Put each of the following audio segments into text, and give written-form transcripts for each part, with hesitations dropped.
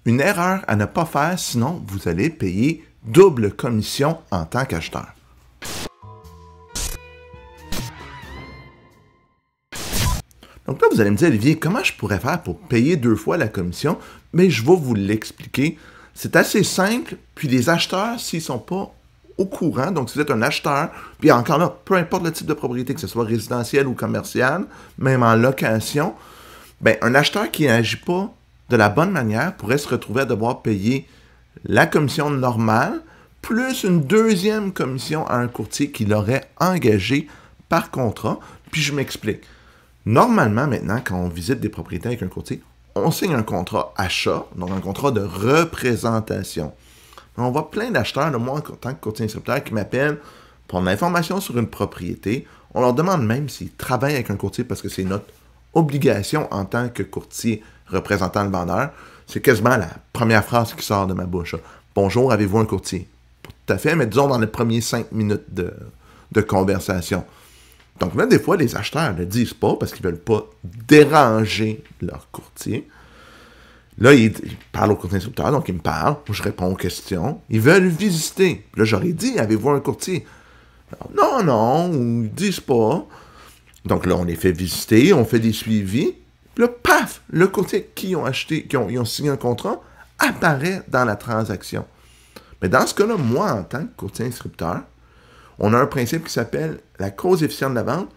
Une erreur à ne pas faire, sinon vous allez payer double commission en tant qu'acheteur. Donc là, vous allez me dire, Olivier, comment je pourrais faire pour payer 2 fois la commission? Mais je vais vous l'expliquer. C'est assez simple, puis les acheteurs, s'ils ne sont pas au courant, donc si vous êtes un acheteur, puis encore là, peu importe le type de propriété, que ce soit résidentiel ou commercial, même en location, ben, un acheteur qui n'agit pas de la bonne manière pourrait se retrouver à devoir payer la commission normale, plus une deuxième commission à un courtier qui l'aurait engagé par contrat. Puis je m'explique. Normalement, maintenant, quand on visite des propriétés avec un courtier, on signe un contrat achat, donc un contrat de représentation. On voit plein d'acheteurs, moi en tant que courtier instructeur, qui m'appellent pour l'information sur une propriété. On leur demande même s'ils travaillent avec un courtier parce que c'est notre obligation en tant que courtier représentant le vendeur. C'est quasiment la première phrase qui sort de ma bouche. Bonjour, avez-vous un courtier? Pas tout à fait, mais disons dans les premiers 5 minutes de conversation. Donc là, des fois, les acheteurs ne le disent pas parce qu'ils ne veulent pas déranger leur courtier. Là, ils parlent au courtier instructeur, donc ils me parlent, je réponds aux questions. Ils veulent visiter. Là, j'aurais dit, avez-vous un courtier? Alors, non, ils ne disent pas. Donc là, on les fait visiter, on fait des suivis. Puis là, paf, le courtier qui ont acheté, ils ont signé un contrat, apparaît dans la transaction. Mais dans ce cas-là, moi, en tant que courtier instructeur, on a un principe qui s'appelle la cause efficiente de la vente.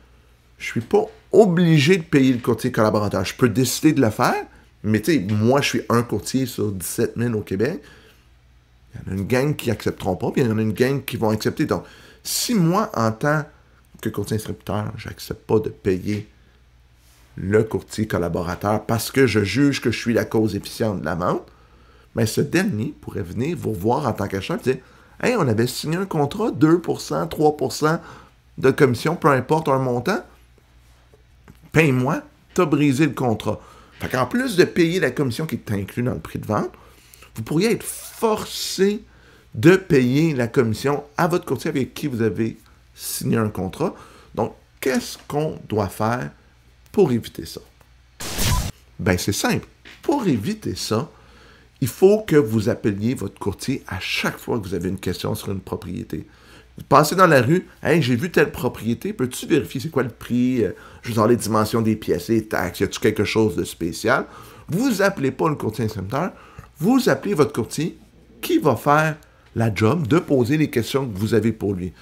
Je ne suis pas obligé de payer le courtier collaborateur. Je peux décider de le faire, mais tu sais, moi, je suis un courtier sur 17 000 au Québec. Il y en a une gang qui n'accepteront pas, puis il y en a une gang qui vont accepter. Donc, si moi, en tant que courtier instructeur, je n'accepte pas de payer le courtier collaborateur parce que je juge que je suis la cause efficiente de la vente, bien, ce dernier pourrait venir vous voir en tant qu'acheteur et dire « Hey, on avait signé un contrat, 2%, 3% de commission, peu importe un montant. Paye-moi, t'as brisé le contrat. » Fait qu'en plus de payer la commission qui est inclue dans le prix de vente, vous pourriez être forcé de payer la commission à votre courtier avec qui vous avez signé un contrat. Donc, qu'est-ce qu'on doit faire pour éviter ça? Bien, c'est simple. Pour éviter ça, il faut que vous appeliez votre courtier à chaque fois que vous avez une question sur une propriété. Vous passez dans la rue, « Hey, j'ai vu telle propriété, peux-tu vérifier c'est quoi le prix? Je veux savoir les dimensions des pièces, les taxes, y a-t-il quelque chose de spécial? » Vous appelez pas le courtier instructeur, vous appelez votre courtier qui va faire la job de poser les questions que vous avez pour lui.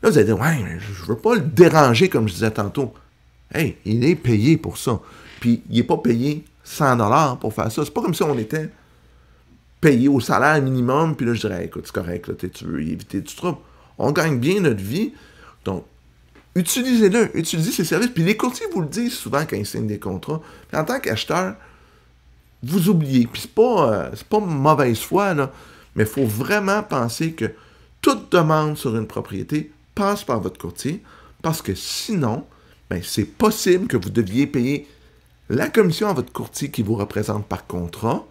Là, vous allez dire, « Ouais, je veux pas le déranger comme je disais tantôt. » Hey, il est payé pour ça. Puis, il n'est pas payé 100$ pour faire ça. C'est pas comme si on était payé au salaire minimum, puis là, je dirais, écoute, c'est correct, là, tu veux éviter du trouble. On gagne bien notre vie, donc utilisez-le, utilisez ces services. Puis les courtiers vous le disent souvent quand ils signent des contrats. Puis en tant qu'acheteur, vous oubliez. Puis c'est pas mauvaise foi, là, mais il faut vraiment penser que toute demande sur une propriété passe par votre courtier, parce que sinon, ben, c'est possible que vous deviez payer la commission à votre courtier qui vous représente par contrat,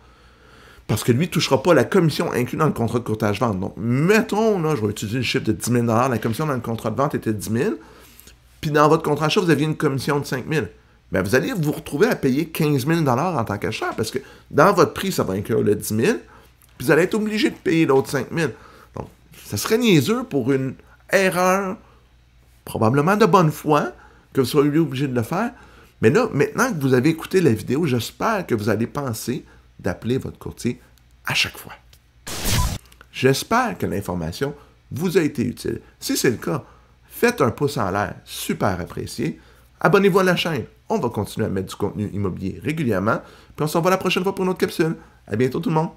parce que lui ne touchera pas la commission inclue dans le contrat de courtage-vente. Donc, mettons, là, je vais utiliser le chiffre de 10 000 $, la commission dans le contrat de vente était 10 000 $, puis dans votre contrat d'achat, vous aviez une commission de 5 000 $. Bien, vous allez vous retrouver à payer 15 000 $ en tant qu'acheteur, parce que dans votre prix, ça va inclure le 10 000 $, puis vous allez être obligé de payer l'autre 5 000 $. Donc, ça serait niaiseux pour une erreur, probablement de bonne foi, que vous soyez obligé de le faire. Mais là, maintenant que vous avez écouté la vidéo, j'espère que vous allez penser d'appeler votre courtier à chaque fois. J'espère que l'information vous a été utile. Si c'est le cas, faites un pouce en l'air, super apprécié. Abonnez-vous à la chaîne. On va continuer à mettre du contenu immobilier régulièrement. Puis on se revoit la prochaine fois pour une autre capsule. À bientôt tout le monde.